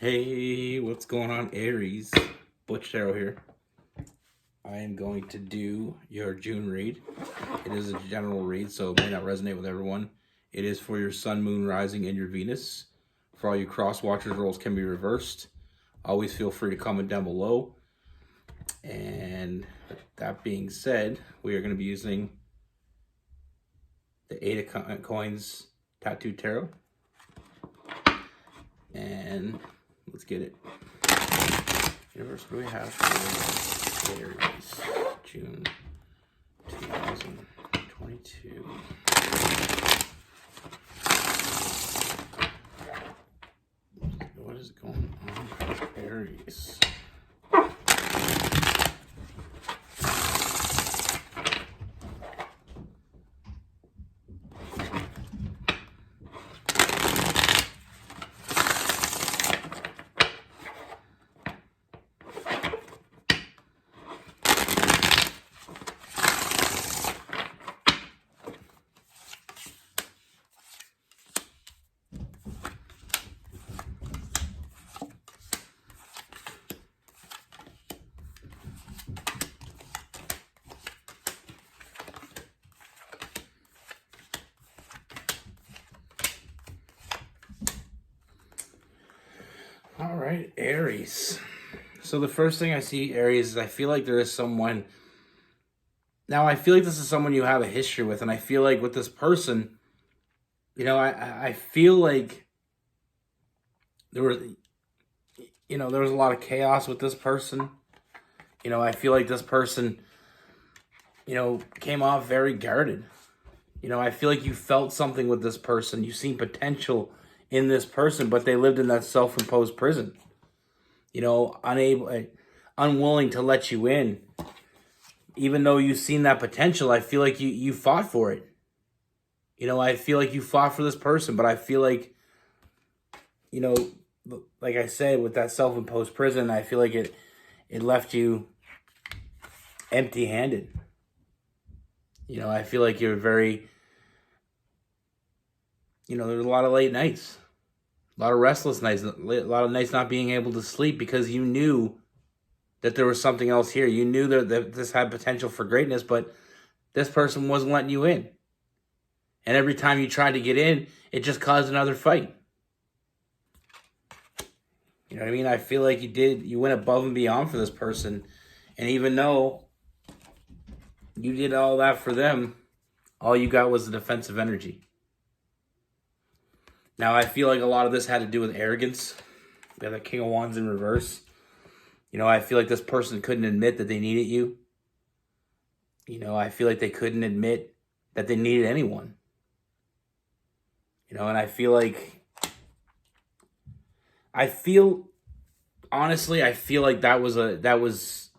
Hey, what's going on, Aries? Butch here. I am going to do your June read. It is a general read, so it may not resonate with everyone. It is for your Sun, Moon, Rising, and your Venus. For all you cross watchers, roles can be reversed. Always feel free to comment down below. And that being said, we are going to be using the Eight of Coins Tattoo Tarot. And let's get it. Universe, what do we have for Aries, June 2022? What is going on for Aries? All right, Aries. So the first thing I see, Aries, is I feel like there is someone. Now, I feel like this is someone you have a history with, and I feel like with this person, I feel like there was a lot of chaos with this person. I feel like this person, came off very guarded. I feel like you felt something with this person. You seen potential in this person, but they lived in that self-imposed prison. Unwilling to let you in. Even though you've seen that potential, I feel like you fought for it. I feel like you fought for this person, but I feel like, like I said, with that self-imposed prison, I feel like it left you empty-handed. I feel like you're very, there's a lot of late nights, a lot of restless nights, a lot of nights not being able to sleep because you knew that there was something else here. You knew that this had potential for greatness, but this person wasn't letting you in. And every time you tried to get in, it just caused another fight. You know what I mean? I feel like you went above and beyond for this person. And even though you did all that for them, all you got was the defensive energy. Now, I feel like a lot of this had to do with arrogance. We have the King of Wands in reverse. I feel like this person couldn't admit that they needed you. I feel like they couldn't admit that they needed anyone. And I feel like, honestly, I feel like that was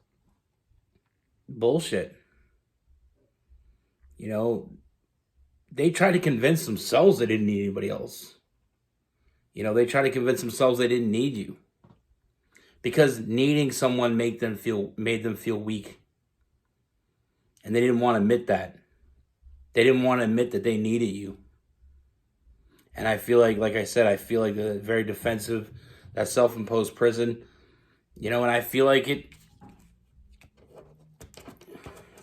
bullshit. They tried to convince themselves they didn't need anybody else. They tried to convince themselves they didn't need you. Because needing someone made them feel weak. And they didn't want to admit that. They didn't want to admit that they needed you. And I feel like I said, I feel like they're very defensive, that self-imposed prison. And I feel like it,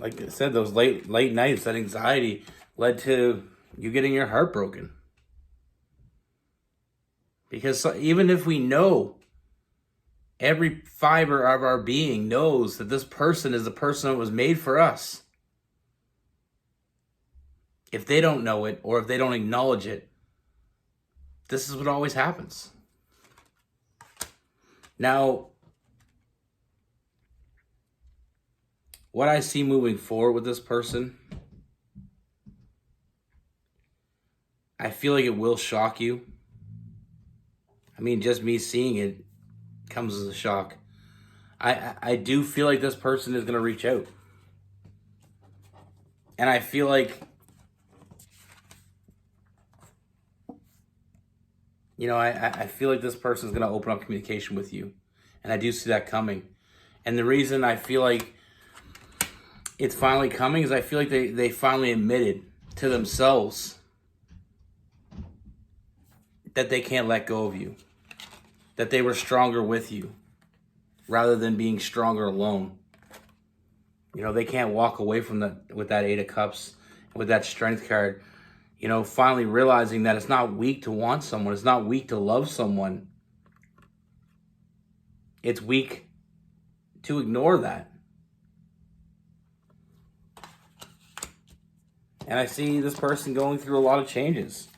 like I said, those late nights, that anxiety led to you getting your heart broken. Because even if we know, every fiber of our being knows that this person is the person that was made for us. If they don't know it, or if they don't acknowledge it, this is what always happens. Now, what I see moving forward with this person, I feel like it will shock you. I mean, just me seeing it comes as a shock. I do feel like this person is going to reach out. And I feel like, I feel like this person is going to open up communication with you. And I do see that coming. And the reason I feel like it's finally coming is I feel like they finally admitted to themselves that they can't let go of you. that they were stronger with you rather than being stronger alone. You know, they can't walk away from that with that Eight of Cups, with that Strength card. You know, finally realizing that it's not weak to want someone. It's not weak to love someone. It's weak to ignore that. And I see this person going through a lot of changes.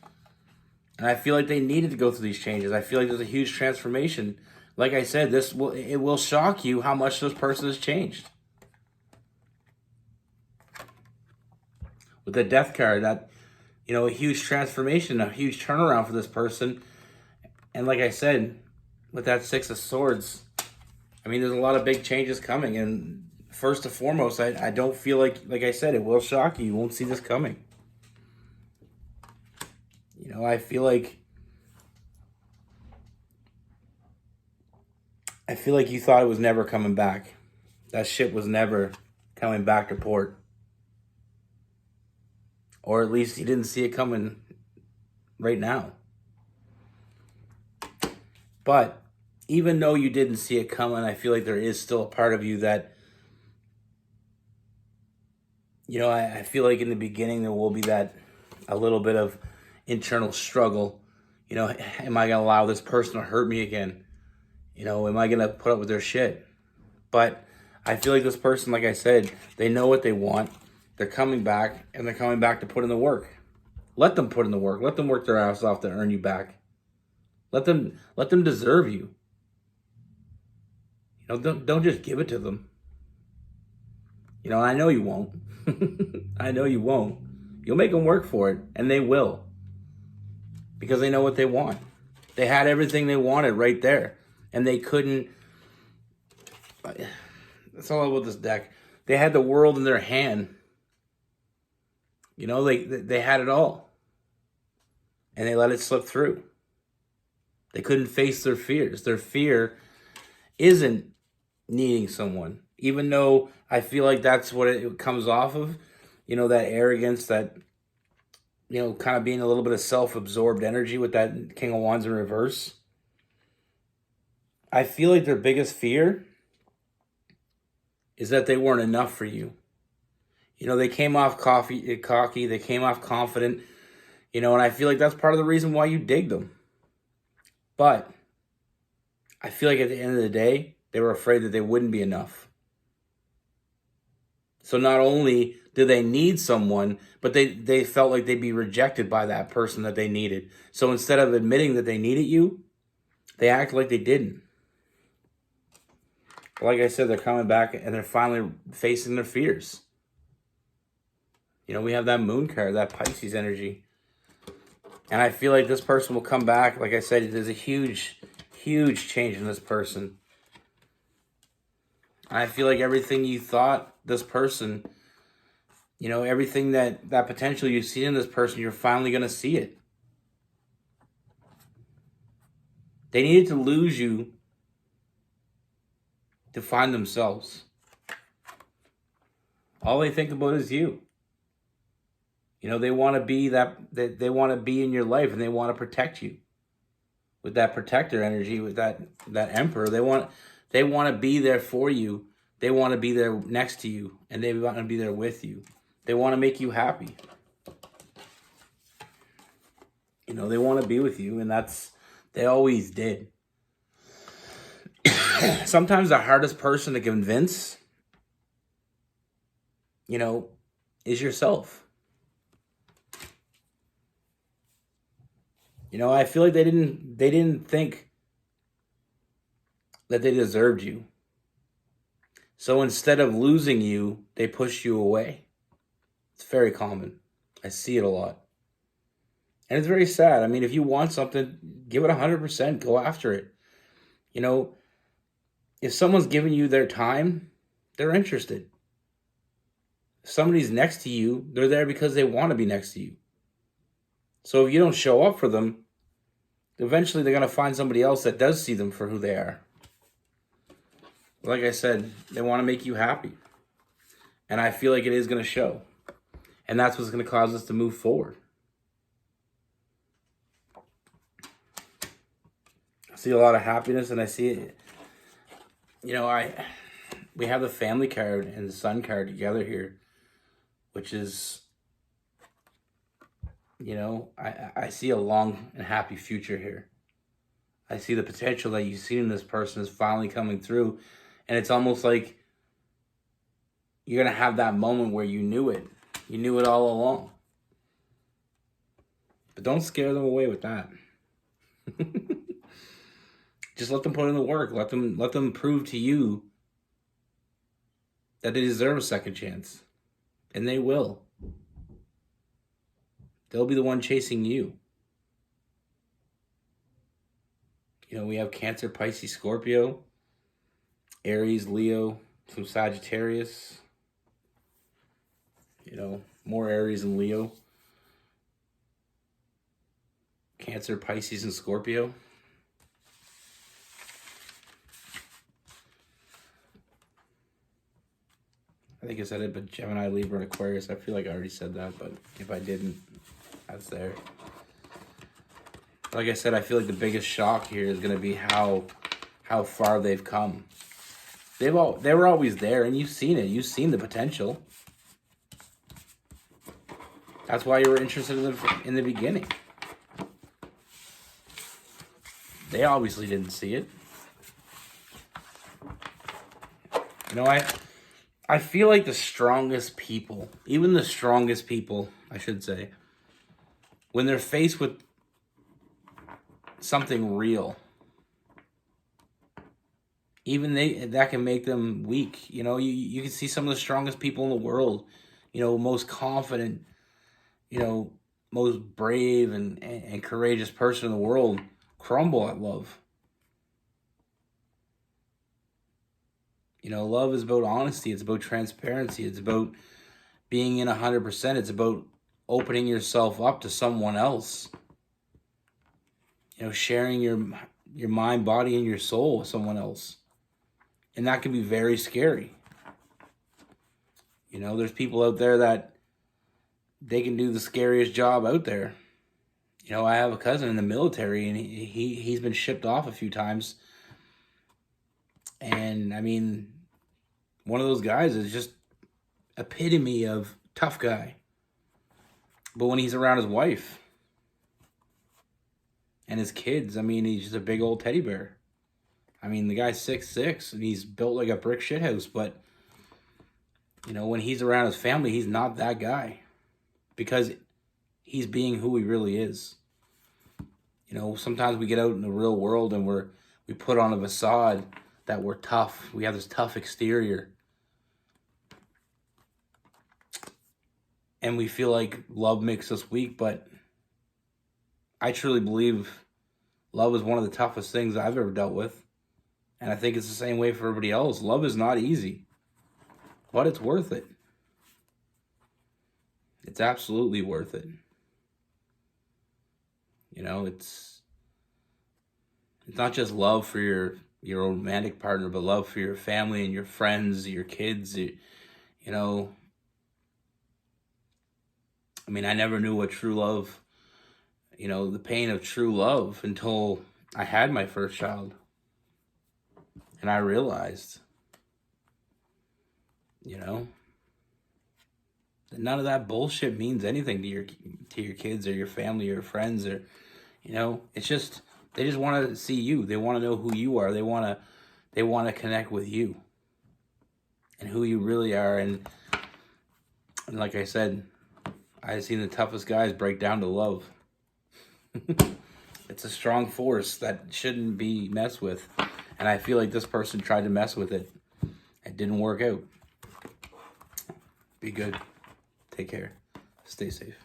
And I feel like they needed to go through these changes. I feel like there's a huge transformation. Like I said, it will shock you how much this person has changed. With the Death card, that, you know, a huge transformation, a huge turnaround for this person. And like I said, with that Six of Swords, I mean, there's a lot of big changes coming. And first and foremost, I don't feel like I said, it will shock you. You won't see this coming. You know, I feel like you thought it was never coming back. That ship was never coming back to port. Or at least you didn't see it coming right now. But even though you didn't see it coming, I feel like there is still a part of you that, you know, I feel like in the beginning there will be that a little bit of internal struggle. You know, am I going to allow this person to hurt me again? You know, am I going to put up with their shit? But I feel like this person, like I said, they know what they want. They're coming back, and they're coming back to put in the work. Let them put in the work. Let them work their ass off to earn you back. Let them deserve you. You know, don't just give it to them. You know, I know you won't. I know you won't. You'll make them work for it, and they will. Because they know what they want. They had everything they wanted right there. And they couldn't... That's all about this deck. They had the world in their hand. You know, they had it all. And they let it slip through. They couldn't face their fears. Their fear isn't needing someone. Even though I feel like that's what it comes off of. You know, that arrogance, that, you know, kind of being a little bit of self-absorbed energy with that King of Wands in reverse. I feel like their biggest fear is that they weren't enough for you. You know, they came off cocky, they came off confident, you know, and I feel like that's part of the reason why you dig them. But I feel like at the end of the day, they were afraid that they wouldn't be enough. So not only do they need someone, but they felt like they'd be rejected by that person that they needed. So instead of admitting that they needed you, they act like they didn't. But like I said, they're coming back and they're finally facing their fears. You know, we have that Moon card, that Pisces energy. And I feel like this person will come back. Like I said, there's a huge, huge change in this person. I feel like everything you thought this person, you know, everything that potential you see in this person, you're finally going to see it. They needed to lose you to find themselves. All they think about is you. You know, they want to be they want to be in your life, and they want to protect you. With that protector energy, with that emperor, they want to be there for you. They want to be there next to you, and they want to be there with you. They want to make you happy. You know, they want to be with you, and they always did. Sometimes the hardest person to convince, you know, is yourself. You know, I feel like they didn't think that they deserved you. So instead of losing you, they pushed you away. It's very common. I see it a lot. And it's very sad. I mean, if you want something, give it 100%. Go after it. You know, if someone's giving you their time, they're interested. If somebody's next to you, they're there because they want to be next to you. So if you don't show up for them, eventually they're going to find somebody else that does see them for who they are. Like I said, they want to make you happy. And I feel like it is going to show. And that's what's going to cause us to move forward. see a lot of happiness, and I see it. We have the family card and the sun card together here, which is, I see a long and happy future here. I see the potential that you see in this person is finally coming through, and it's almost like you're going to have that moment where you knew it. You knew it all along. But don't scare them away with that. Just let them put in the work. Let them prove to you that they deserve a second chance. And they will. They'll be the one chasing you. We have Cancer, Pisces, Scorpio, Aries, Leo, some Sagittarius. More Aries and Leo. Cancer, Pisces, and Scorpio. I think I said it, but Gemini, Libra, and Aquarius. I feel like I already said that, but if I didn't, that's there. Like I said, I feel like the biggest shock here is going to be how far they've come. They were always there, and you've seen it. You've seen the potential. That's why you were interested in the beginning. They obviously didn't see it. I feel like the strongest people, even the strongest people, I should say, when they're faced with something real, even that can make them weak. You can see some of the strongest people in the world, most confident, most brave and courageous person in the world crumble at love. Love is about honesty. It's about transparency. It's about being in 100%. It's about opening yourself up to someone else. Sharing your mind, body, and your soul with someone else. And that can be very scary. There's people out there that they can do the scariest job out there. I have a cousin in the military, and he's been shipped off a few times. And, one of those guys is just epitome of tough guy. But when he's around his wife and his kids, he's just a big old teddy bear. The guy's 6'6", and he's built like a brick shithouse. But, when he's around his family, he's not that guy. Because he's being who he really is. Sometimes we get out in the real world and we put on a facade that we're tough. We have this tough exterior. And we feel like love makes us weak, but I truly believe love is one of the toughest things I've ever dealt with. And I think it's the same way for everybody else. Love is not easy, but it's worth it. It's absolutely worth it. It's not just love for your romantic partner, but love for your family and your friends, your kids. I never knew what true love, the pain of true love until I had my first child. And I realized, that none of that bullshit means anything to your kids or your family or your friends or, it's just, they just want to see you. They want to know who you are. They want to connect with you and who you really are. And like I said, I've seen the toughest guys break down to love. It's a strong force that shouldn't be messed with. And I feel like this person tried to mess with it. It didn't work out. Be good. Take care. Stay safe.